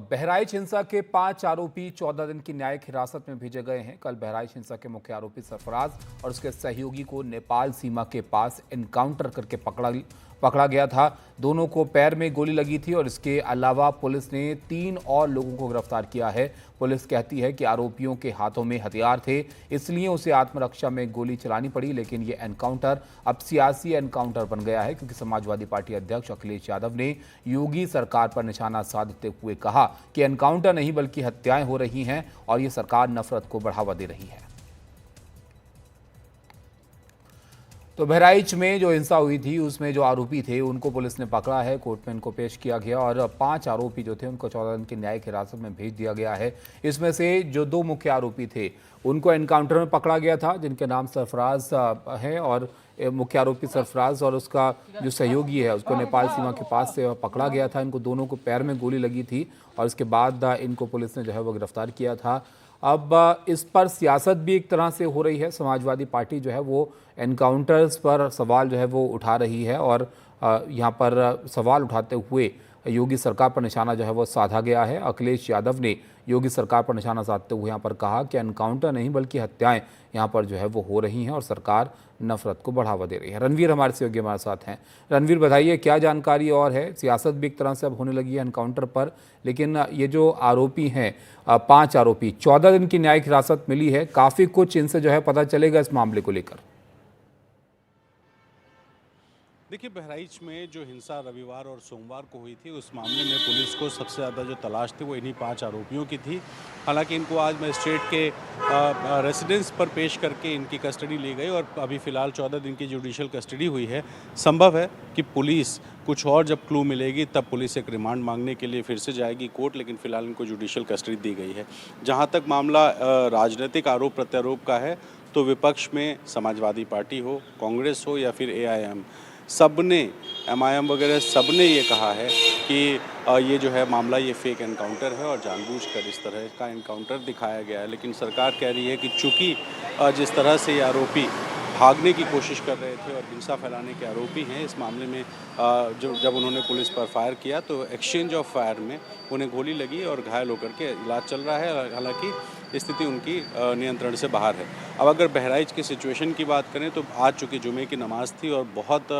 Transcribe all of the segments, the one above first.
बहराइच हिंसा के 5 आरोपी 14 दिन की न्यायिक हिरासत में भेजे गए हैं। कल बहराइच हिंसा के मुख्य आरोपी सरफराज और उसके सहयोगी को नेपाल सीमा के पास एनकाउंटर करके पकड़ा गया था। दोनों को पैर में गोली लगी थी और इसके अलावा पुलिस ने 3 और लोगों को गिरफ्तार किया है। पुलिस कहती है कि आरोपियों के हाथों में हथियार थे, इसलिए उसे आत्मरक्षा में गोली चलानी पड़ी। लेकिन ये एनकाउंटर अब सियासी एनकाउंटर बन गया है, क्योंकि समाजवादी पार्टी अध्यक्ष अखिलेश यादव ने योगी सरकार पर निशाना साधते हुए कहा कि एनकाउंटर नहीं बल्कि हत्याएं हो रही हैं और ये सरकार नफरत को बढ़ावा दे रही है। तो बहराइच में जो हिंसा हुई थी उसमें जो आरोपी थे उनको पुलिस ने पकड़ा है, कोर्ट में इनको पेश किया गया और 5 आरोपी जो थे उनको 14 दिन की न्यायिक हिरासत में भेज दिया गया है। इसमें से जो 2 मुख्य आरोपी थे उनको एनकाउंटर में पकड़ा गया था, जिनके नाम सरफराज है और मुख्य आरोपी सरफराज और उसका जो सहयोगी है उसको नेपाल सीमा के पास से पकड़ा गया था। इनको दोनों को पैर में गोली लगी थी और इसके बाद इनको पुलिस ने जो है वो गिरफ्तार किया था। अब इस पर सियासत भी एक तरह से हो रही है। समाजवादी पार्टी जो है वो एनकाउंटर्स पर सवाल जो है वो उठा रही है और यहाँ पर सवाल उठाते हुए योगी सरकार पर निशाना जो है वो साधा गया है। अखिलेश यादव ने योगी सरकार पर निशाना साधते हुए यहाँ पर कहा कि एनकाउंटर नहीं बल्कि हत्याएं यहाँ पर जो है वो हो रही हैं और सरकार नफरत को बढ़ावा दे रही है। रणवीर हमारे सहयोगी हमारे साथ हैं। रणवीर, बताइए क्या जानकारी और है? सियासत भी एक तरह से अब होने लगी है एनकाउंटर पर, लेकिन ये जो आरोपी हैं 5 आरोपी 14 दिन की न्यायिक हिरासत मिली है, काफ़ी कुछ इनसे जो है पता चलेगा इस मामले को लेकर। देखिए, बहराइच में जो हिंसा रविवार और सोमवार को हुई थी उस मामले में पुलिस को सबसे ज़्यादा जो तलाश थी वो इन्हीं 5 आरोपियों की थी। हालांकि इनको आज मजिस्ट्रेट के रेसिडेंस पर पेश करके इनकी कस्टडी ली गई और अभी फ़िलहाल 14 दिन की जुडिशल कस्टडी हुई है। संभव है कि पुलिस कुछ और जब क्लू मिलेगी तब पुलिस एक रिमांड मांगने के लिए फिर से जाएगी कोर्ट, लेकिन फ़िलहाल इनको जुडिशल कस्टडी दी गई है। जहाँ तक मामला राजनीतिक आरोप प्रत्यारोप का है तो विपक्ष में समाजवादी पार्टी हो, कांग्रेस हो या फिर AIM, सब ने MIM वगैरह सब ने ये कहा है कि ये जो है मामला ये फेक एनकाउंटर है और जानबूझकर इस तरह का एनकाउंटर दिखाया गया है। लेकिन सरकार कह रही है कि चूँकि जिस तरह से ये आरोपी भागने की कोशिश कर रहे थे और हिंसा फैलाने के आरोपी हैं, इस मामले में जब उन्होंने पुलिस पर फायर किया तो एक्सचेंज ऑफ फायर में उन्हें गोली लगी और घायल होकर के इलाज चल रहा है। हालांकि स्थिति उनकी नियंत्रण से बाहर है। अब अगर बहराइच की सिचुएशन की बात करें तो आज चूँकि जुमे की नमाज थी और बहुत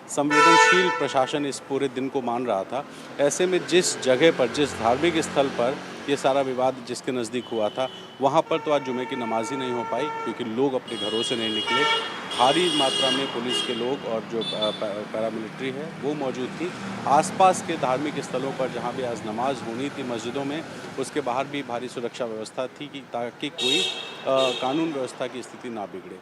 संवेदनशील प्रशासन इस पूरे दिन को मान रहा था। ऐसे में जिस जगह पर, जिस धार्मिक स्थल पर ये सारा विवाद जिसके नज़दीक हुआ था, वहाँ पर तो आज जुमे की नमाज ही नहीं हो पाई, क्योंकि लोग अपने घरों से नहीं निकले। भारी मात्रा में पुलिस के लोग और जो पैरामिलिट्री है वो मौजूद थी। आसपास के धार्मिक स्थलों पर जहाँ भी आज नमाज होनी थी मस्जिदों में, उसके बाहर भी भारी सुरक्षा व्यवस्था थी कि ताकि कोई कानून व्यवस्था की स्थिति ना बिगड़े।